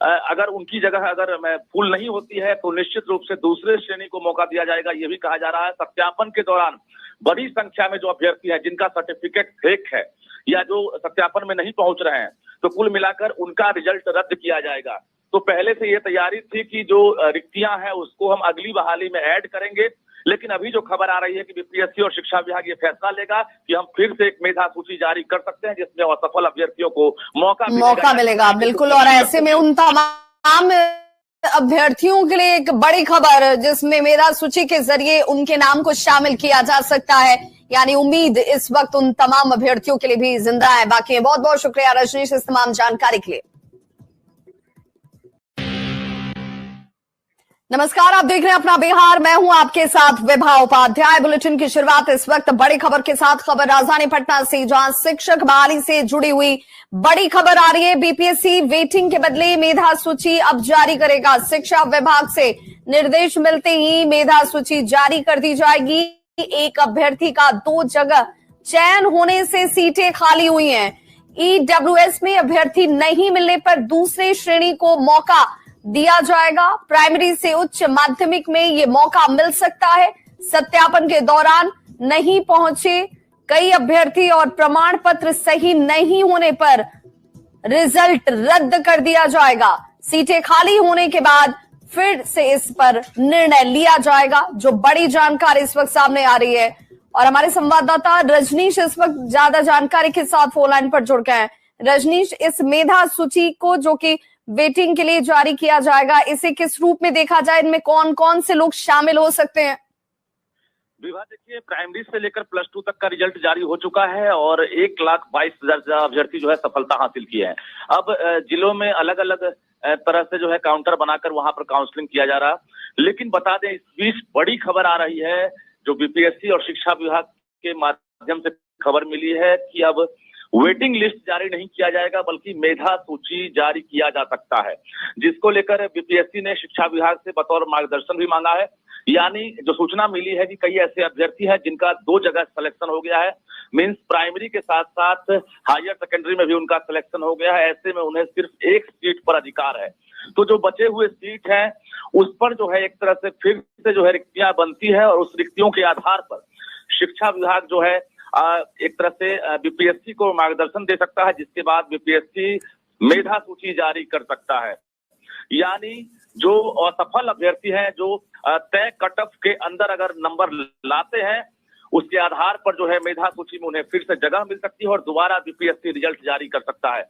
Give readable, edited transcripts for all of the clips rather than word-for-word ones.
अगर उनकी जगह अगर फुल नहीं होती है तो निश्चित रूप से दूसरे श्रेणी को मौका दिया जाएगा, ये भी कहा जा रहा है। सत्यापन के दौरान बड़ी संख्या में जो अभ्यर्थी हैं जिनका सर्टिफिकेट फेक है या जो सत्यापन में नहीं पहुंच रहे हैं, तो कुल मिलाकर उनका रिजल्ट रद्द किया जाएगा। तो पहले से ये तैयारी थी कि जो रिक्तियां हैं उसको हम अगली बहाली में ऐड करेंगे, लेकिन अभी जो खबर आ रही है कि बीपीएससी और शिक्षा विभाग ये फैसला लेगा कि हम फिर से एक मेधा सूची जारी कर सकते हैं जिसमें असफल अभ्यर्थियों को मौका मिलेगा। बिल्कुल, और ऐसे में उन तमाम अभ्यर्थियों के लिए एक बड़ी खबर जिसमें मेधा सूची के जरिए उनके नाम को शामिल किया जा सकता है, यानी उम्मीद इस वक्त उन तमाम अभ्यर्थियों के लिए भी जिंदा है। बाकी बहुत बहुत शुक्रिया रजनीश इस तमाम जानकारी के लिए। नमस्कार, आप देख रहे हैं अपना बिहार, मैं हूं आपके साथ विभा उपाध्याय। बुलेटिन की शुरुआत इस वक्त बड़ी खबर के साथ, खबर राजधानी पटना से, जहां शिक्षक बहाली से जुड़ी हुई बड़ी खबर आ रही है। बीपीएससी वेटिंग के बदले मेधा सूची अब जारी करेगा। शिक्षा विभाग से निर्देश मिलते ही मेधा सूची जारी कर दी जाएगी। एक अभ्यर्थी का 2 जगह चयन होने से सीटें खाली हुई हैं। ईडब्ल्यूएस में अभ्यर्थी नहीं मिलने पर दूसरे श्रेणी को मौका दिया जाएगा। प्राइमरी से उच्च माध्यमिक में ये मौका मिल सकता है। सत्यापन के दौरान नहीं पहुंचे कई अभ्यर्थी और प्रमाण पत्र सही नहीं होने पर रिजल्ट रद्द कर दिया जाएगा। सीटें खाली होने के बाद फिर से इस पर निर्णय लिया जाएगा। जो बड़ी जानकारी इस वक्त सामने आ रही है और हमारे संवाददाता रजनीश इस वक्त ज्यादा जानकारी के साथ फोन लाइन पर जुड़ गए हैं। रजनीश, इस मेधा सूची को जो कि वेटिंग के लिए जारी किया जाएगा, इसे किस रूप में देखा जाए? इनमें कौन कौन से लोग शामिल हो सकते हैं? विवाह, देखिए, प्राइमरी से लेकर +2 तक का रिजल्ट जारी हो चुका है और 1,22,000 अभ्यर्थी जो है सफलता हासिल किए हैं। अब जिलों में अलग अलग तरह से जो है काउंटर बनाकर वहां पर काउंसलिंग किया जा रहा। लेकिन बता दें, इस बीच बड़ी खबर आ रही है जो बीपीएससी और शिक्षा विभाग के माध्यम से खबर मिली है कि अब वेटिंग लिस्ट जारी नहीं किया जाएगा बल्कि मेधा सूची जारी किया जा सकता है, जिसको लेकर बीपीएससी ने शिक्षा विभाग से बतौर मार्गदर्शन भी मांगा है। यानी जो सूचना मिली है कि कई ऐसे अभ्यर्थी हैं जिनका 2 जगह सिलेक्शन हो गया है, मींस प्राइमरी के साथ साथ हायर सेकेंडरी में भी उनका सिलेक्शन हो गया है। ऐसे में उन्हें सिर्फ एक सीट पर अधिकार है। तो जो बचे हुए सीट हैं उस पर जो है एक तरह से फिर से जो है रिक्तियां बनती है और उस रिक्तियों के आधार पर शिक्षा विभाग जो है एक तरह से बीपीएससी को मार्गदर्शन दे सकता है, जिसके बाद बीपीएससी मेधा सूची जारी कर सकता है। यानी जो असफल अभ्यर्थी हैं जो तय कट ऑफ के अंदर अगर नंबर लाते हैं उसके आधार पर जो है मेधा सूची में उन्हें फिर से जगह मिल सकती है और दोबारा बीपीएससी रिजल्ट जारी कर सकता है।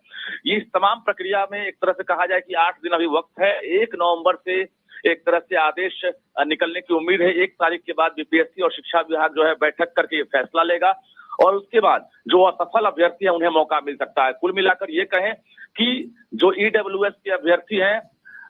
ये इस तमाम प्रक्रिया में एक तरह से कहा जाए कि 8 दिन अभी वक्त है। 1 नवंबर से एक तरह से आदेश निकलने की उम्मीद है। 1 तारीख के बाद बीपीएससी और शिक्षा विभाग जो है बैठक करके फैसला लेगा और उसके बाद जो असफल अभ्यर्थी हैं उन्हें मौका मिल सकता है। कुल मिलाकर ये कहें कि जो ईडब्ल्यूएस के अभ्यर्थी हैं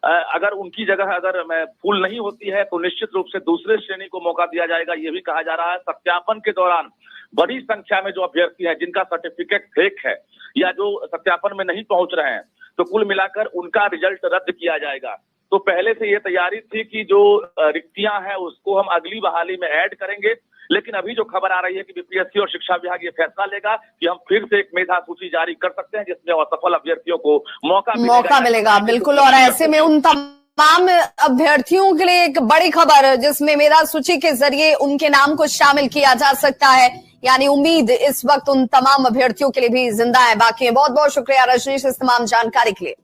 अगर उनकी जगह अगर फुल नहीं होती है तो निश्चित रूप से दूसरे श्रेणी को मौका दिया जाएगा, ये भी कहा जा रहा है। सत्यापन के दौरान बड़ी संख्या में जो अभ्यर्थी हैं जिनका सर्टिफिकेट फेक है या जो सत्यापन में नहीं पहुंच रहे हैं, तो कुल मिलाकर उनका रिजल्ट रद्द किया जाएगा। तो पहले से ये तैयारी थी कि जो रिक्तियां हैं उसको हम अगली बहाली में ऐड करेंगे, लेकिन अभी जो खबर आ रही है कि बीपीएससी और शिक्षा विभाग ये फैसला लेगा कि हम फिर से एक मेधा सूची जारी कर सकते हैं जिसमें असफल अभ्यर्थियों को मौका मिलेगा। बिल्कुल, और ऐसे में उन तमाम अभ्यर्थियों के लिए एक बड़ी खबर जिसमें मेधा सूची के जरिए उनके नाम को शामिल किया जा सकता है, यानी उम्मीद इस वक्त उन तमाम अभ्यर्थियों के लिए भी जिंदा है। बाकी बहुत बहुत शुक्रिया रजनीश इस तमाम जानकारी के लिए।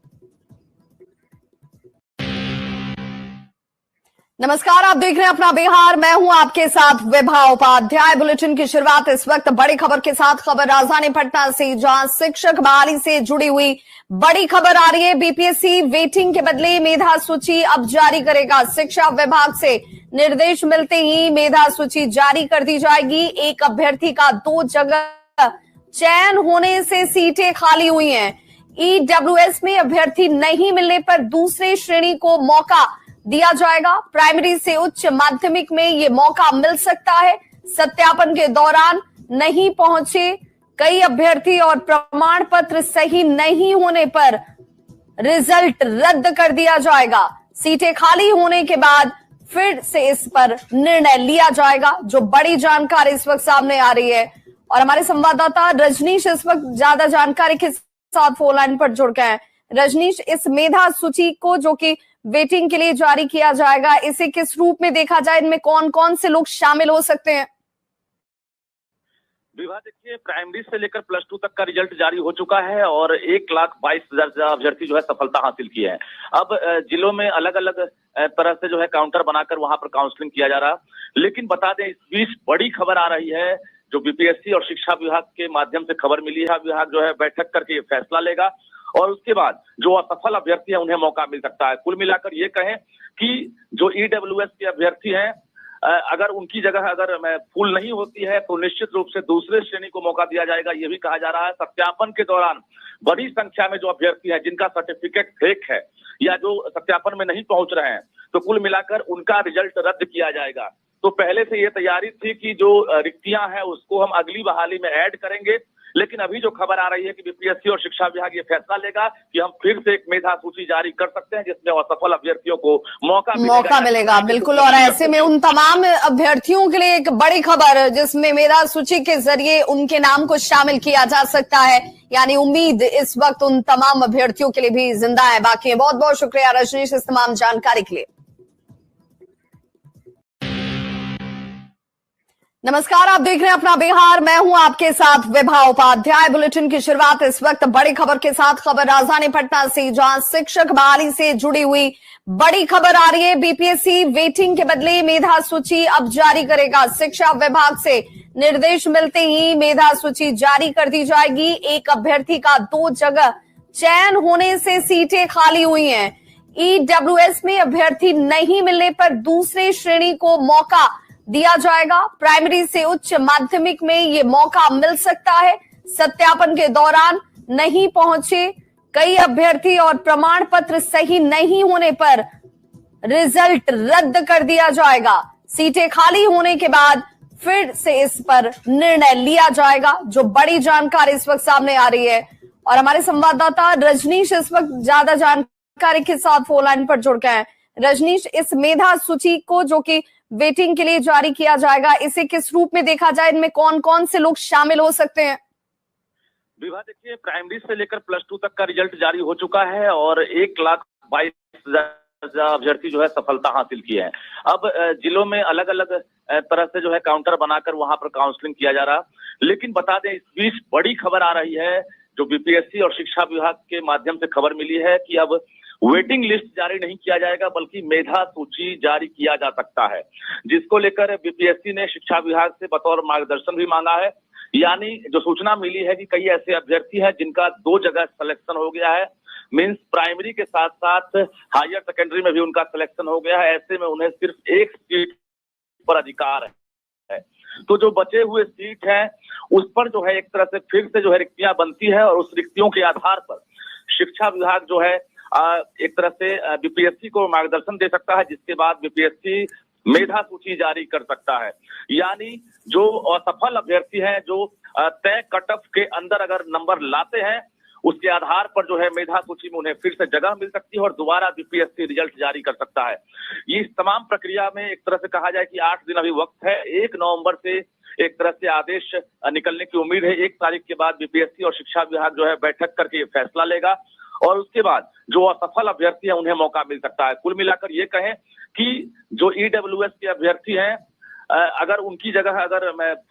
नमस्कार, आप देख रहे हैं अपना बिहार, मैं हूं आपके साथ विभा उपाध्याय। बुलेटिन की शुरुआत इस वक्त बड़ी खबर के साथ, खबर राजधानी पटना से, जहां शिक्षक बहाली से जुड़ी हुई बड़ी खबर आ रही है। बीपीएससी वेटिंग के बदले मेधा सूची अब जारी करेगा। शिक्षा विभाग से निर्देश मिलते ही मेधा सूची जारी कर दी जाएगी। एक अभ्यर्थी का 2 जगह चयन होने से सीटें खाली हुई हैं। ईडब्ल्यूएस में अभ्यर्थी नहीं मिलने पर दूसरे श्रेणी को मौका दिया जाएगा। प्राइमरी से उच्च माध्यमिक में ये मौका मिल सकता है। सत्यापन के दौरान नहीं पहुंचे कई अभ्यर्थी और प्रमाण पत्र सही नहीं होने पर रिजल्ट रद्द कर दिया जाएगा। सीटें खाली होने के बाद फिर से इस पर निर्णय लिया जाएगा। जो बड़ी जानकारी इस वक्त सामने आ रही है और हमारे संवाददाता रजनीश इस वक्त ज्यादा जानकारी के साथ फोन लाइन पर जुड़ गए हैं। रजनीश, इस मेधा सूची को जो कि वेटिंग के लिए जारी किया जाएगा, इसे किस रूप में देखा जाए? इनमें कौन कौन से लोग शामिल हो सकते हैं? विवाह देखिए, प्राइमरी से लेकर प्लस टू तक का रिजल्ट जारी हो चुका है और 1,22,000 अभ्यर्थी जो है सफलता हासिल की है। अब जिलों में अलग अलग तरह से जो है काउंटर बनाकर वहां पर काउंसलिंग किया जा रहा। लेकिन बता दें, इस बीच बड़ी खबर आ रही है जो बीपीएससी और शिक्षा विभाग के माध्यम से खबर मिली है। विभाग जो है बैठक करके ये फैसला लेगा और उसके बाद जो असफल अभ्यर्थी है उन्हें मौका मिल सकता है। कुल मिलाकर ये कहें कि जो ईडब्ल्यूएस के अभ्यर्थी हैं, अगर उनकी जगह फुल नहीं होती है तो निश्चित रूप से दूसरे श्रेणी को मौका दिया जाएगा। ये भी कहा जा रहा है सत्यापन के दौरान बड़ी संख्या में जो अभ्यर्थी हैं जिनका सर्टिफिकेट फेक है या जो सत्यापन में नहीं पहुंच रहे हैं, तो कुल मिलाकर उनका रिजल्ट रद्द किया जाएगा। तो पहले से ये तैयारी थी कि जो रिक्तियां हैं उसको हम अगली बहाली में ऐड करेंगे। लेकिन अभी जो खबर आ रही है कि बीपीएससी और शिक्षा विभाग ये फैसला लेगा कि हम फिर से एक मेधा सूची जारी कर सकते हैं जिसमें असफल अभ्यर्थियों को मौका मिलेगा। बिल्कुल, और ऐसे में उन तमाम अभ्यर्थियों के लिए एक बड़ी खबर जिसमें मेधा सूची के जरिए उनके नाम को शामिल किया जा सकता है, यानी उम्मीद इस वक्त उन तमाम अभ्यर्थियों के लिए भी जिंदा है, बाकी है। बहुत बहुत शुक्रिया रजनीश इस तमाम जानकारी के लिए। नमस्कार, आप देख रहे हैं अपना बिहार, मैं हूं आपके साथ विभा उपाध्याय। बुलेटिन की शुरुआत इस वक्त बड़ी खबर के साथ। खबर राजधानी पटना से, जहां शिक्षक बहाली से जुड़ी हुई बड़ी खबर आ रही है। बीपीएससी वेटिंग के बदले मेधा सूची अब जारी करेगा। शिक्षा विभाग से निर्देश मिलते ही मेधा सूची जारी कर दी जाएगी। एक अभ्यर्थी का 2 जगह चयन होने से सीटें खाली हुई हैं। ईडब्ल्यूएस में अभ्यर्थी नहीं मिलने पर दूसरे श्रेणी को मौका दिया जाएगा। प्राइमरी से उच्च माध्यमिक में ये मौका मिल सकता है। सत्यापन के दौरान नहीं पहुंचे कई अभ्यर्थी और प्रमाण पत्र सही नहीं होने पर रिजल्ट रद्द कर दिया जाएगा। सीटें खाली होने के बाद फिर से इस पर निर्णय लिया जाएगा। जो बड़ी जानकारी इस वक्त सामने आ रही है और हमारे संवाददाता रजनीश इस वक्त ज्यादा जानकारी के साथ फोन लाइन पर जुड़ गए हैं। रजनीश, इस मेधा सूची को जो कि वेटिंग के लिए जारी किया जाएगा, इसे किस रूप में देखा जाए? इनमें कौन कौन से लोग शामिल हो सकते हैं? विवाह देखिए, प्राइमरी से लेकर प्लस टू तक का रिजल्ट जारी हो चुका है और 1,22,000 अभ्यर्थी जो है सफलता हासिल की है। अब जिलों में अलग अलग तरह से जो है काउंटर बनाकर वहां पर काउंसलिंग किया जा रहा। लेकिन बता दें, इस बीच बड़ी खबर आ रही है जो बीपीएससी और शिक्षा विभाग के माध्यम से खबर मिली है कि अब वेटिंग लिस्ट जारी नहीं किया जाएगा बल्कि मेधा सूची जारी किया जा सकता है, जिसको लेकर बीपीएससी ने शिक्षा विभाग से बतौर मार्गदर्शन भी मांगा है। यानी जो सूचना मिली है कि कई ऐसे अभ्यर्थी हैं जिनका 2 जगह सिलेक्शन हो गया है, मींस प्राइमरी के साथ साथ हायर सेकेंडरी में भी उनका सिलेक्शन हो गया है। ऐसे में उन्हें सिर्फ एक सीट पर अधिकार है। तो जो बचे हुए सीट हैं उस पर जो है एक तरह से फिर से जो है रिक्तियां बनती है और उस रिक्तियों के आधार पर शिक्षा विभाग जो है एक तरह से बीपीएससी को मार्गदर्शन दे सकता है, जिसके बाद बीपीएससी मेधा सूची जारी कर सकता है। यानी जो असफल अभ्यर्थी हैं, जो तय कट ऑफ के अंदर अगर नंबर लाते हैं, उसके आधार पर जो है मेधा सूची में उन्हें फिर से जगह मिल सकती है और दोबारा बीपीएससी रिजल्ट जारी कर सकता है। ये इस तमाम प्रक्रिया में एक तरह से कहा जाए कि 8 दिन अभी वक्त है। 1 नवंबर से एक तरह से आदेश निकलने की उम्मीद है। 1 तारीख के बाद बीपीएससी और शिक्षा विभाग जो है बैठक करके फैसला लेगा और उसके बाद जो असफल अभ्यर्थी हैं उन्हें मौका मिल सकता है। कुल मिलाकर ये कहें कि जो ईडब्ल्यूएस के अभ्यर्थी हैं, अगर उनकी जगह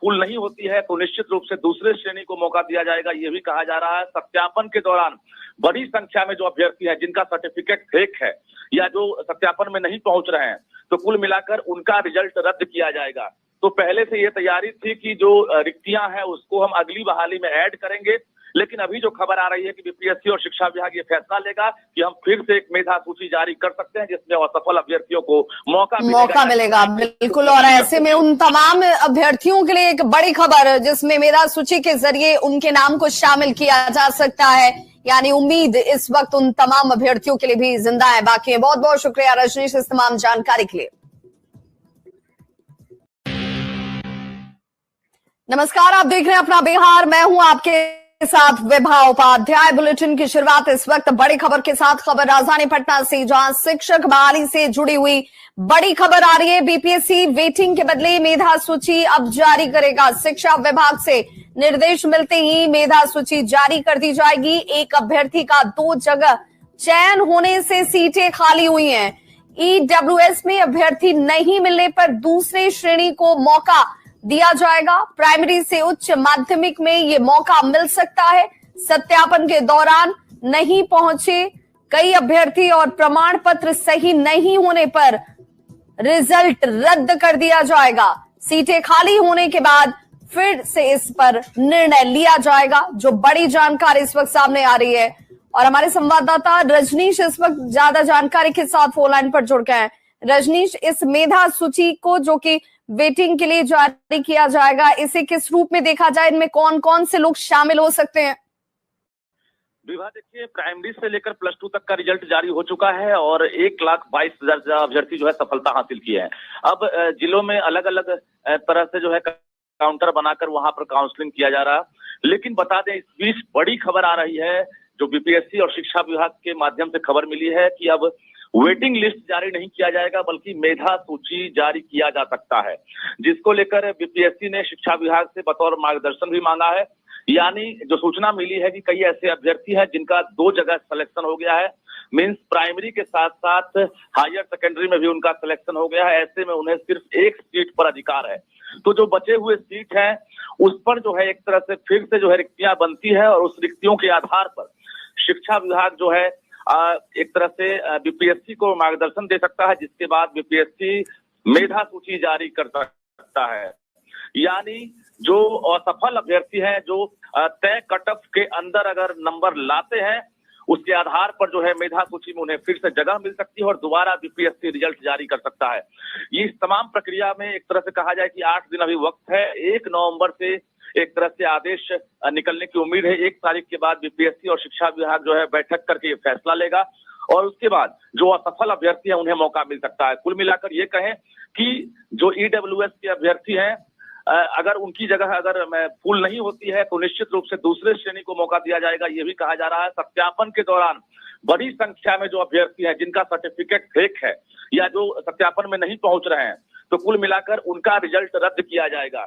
फुल नहीं होती है तो निश्चित रूप से दूसरे श्रेणी को मौका दिया जाएगा। ये भी कहा जा रहा है सत्यापन के दौरान बड़ी संख्या में जो अभ्यर्थी हैं जिनका सर्टिफिकेट फेक है या जो सत्यापन में नहीं पहुंच रहे हैं, तो कुल मिलाकर उनका रिजल्ट रद्द किया जाएगा। तो पहले से ये तैयारी थी कि जो रिक्तियां हैं उसको हम अगली बहाली में ऐड करेंगे। लेकिन अभी जो खबर आ रही है कि बीपीएससी और शिक्षा विभाग ये फैसला लेगा कि हम फिर से एक मेधा सूची जारी कर सकते हैं जिसमें असफल अभ्यर्थियों को मौका मिलेगा। बिल्कुल, और ऐसे में उन तमाम अभ्यर्थियों के लिए एक बड़ी खबर जिसमें मेधा सूची के जरिए उनके नाम को शामिल किया जा सकता है, यानी उम्मीद इस वक्त उन तमाम अभ्यर्थियों के लिए भी जिंदा है, बाकी है। बहुत बहुत शुक्रिया रजनीश इस तमाम जानकारी के लिए। नमस्कार, आप देख रहे हैं अपना बिहार, मैं हूं आपके साथ विभा उपाध्याय। बुलेटिन की शुरुआत इस वक्त बड़ी खबर के साथ। खबर राजधानी पटना से, जहां शिक्षक बहाली से जुड़ी हुई बड़ी खबर आ रही है। बीपीएससी वेटिंग के बदले मेधा सूची अब जारी करेगा। शिक्षा विभाग से निर्देश मिलते ही मेधा सूची जारी कर दी जाएगी। एक अभ्यर्थी का 2 जगह चयन होने से सीटें खाली हुई हैं। ईडब्ल्यूएस में अभ्यर्थी नहीं मिलने पर दूसरे श्रेणी को मौका दिया जाएगा। प्राइमरी से उच्च माध्यमिक में ये मौका मिल सकता है। सत्यापन के दौरान नहीं पहुंचे कई अभ्यर्थी और प्रमाण पत्र सही नहीं होने पर रिजल्ट रद्द कर दिया जाएगा। सीटें खाली होने के बाद फिर से इस पर निर्णय लिया जाएगा। जो बड़ी जानकारी इस वक्त सामने आ रही है और हमारे संवाददाता रजनीश इस वक्त ज्यादा जानकारी के साथ फोन लाइन पर जुड़ गए हैं। रजनीश, इस मेधा सूची को जो कि वेटिंग के लिए जारी किया जाएगा, इसे किस रूप में देखा जाए? इनमें कौन कौन से लोग शामिल हो सकते हैं? विवाह देखिए, प्राइमरी से लेकर +2 तक का रिजल्ट जारी हो चुका है और 1,22,000 अभ्यर्थी जो है सफलता हासिल की है। अब जिलों में अलग अलग तरह से जो है काउंटर बनाकर वहां पर काउंसलिंग किया जा रहा है। लेकिन बता दें, इस बीच बड़ी खबर आ रही है जो बीपीएससी और शिक्षा विभाग के माध्यम से खबर मिली है कि अब वेटिंग लिस्ट जारी नहीं किया जाएगा बल्कि मेधा सूची जारी किया जा सकता है, जिसको लेकर बीपीएससी ने शिक्षा विभाग से बतौर मार्गदर्शन भी मांगा है। यानी जो सूचना मिली है कि कई ऐसे अभ्यर्थी हैं जिनका 2 जगह सिलेक्शन हो गया है। मींस प्राइमरी के साथ साथ हायर सेकेंडरी में भी उनका सिलेक्शन हो गया है। ऐसे में उन्हें सिर्फ एक सीट पर अधिकार है। तो जो बचे हुए सीट हैं उस पर जो है एक तरह से फिर से जो है रिक्तियां बनती है और उस रिक्तियों के आधार पर शिक्षा विभाग जो है एक तरह से बीपीएससी को मार्गदर्शन दे सकता है, जिसके बाद बीपीएससी मेधा सूची जारी कर सकता है। यानी जो असफल अभ्यर्थी हैं, जो तय कट ऑफ के अंदर अगर नंबर लाते हैं, उसके आधार पर जो है मेधा सूची में उन्हें फिर से जगह मिल सकती है और दोबारा बीपीएससी रिजल्ट जारी कर सकता है। ये इस तमाम प्रक्रिया में एक तरह से कहा जाए कि 8 दिन अभी वक्त है। 1 नवंबर से एक तरह से आदेश निकलने की उम्मीद है। 1 तारीख के बाद बीपीएससी और शिक्षा विभाग जो है बैठक करके ये फैसला लेगा और उसके बाद जो असफल अभ्यर्थी है उन्हें मौका मिल सकता है। कुल मिलाकर ये कहें कि जो ईडब्ल्यूएस के अभ्यर्थी हैं, अगर उनकी जगह अगर फुल नहीं होती है तो निश्चित रूप से दूसरे श्रेणी को मौका दिया जाएगा। ये भी कहा जा रहा है सत्यापन के दौरान बड़ी संख्या में जो अभ्यर्थी हैं जिनका सर्टिफिकेट फेक है या जो सत्यापन में नहीं पहुंच रहे हैं, तो कुल मिलाकर उनका रिजल्ट रद्द किया जाएगा।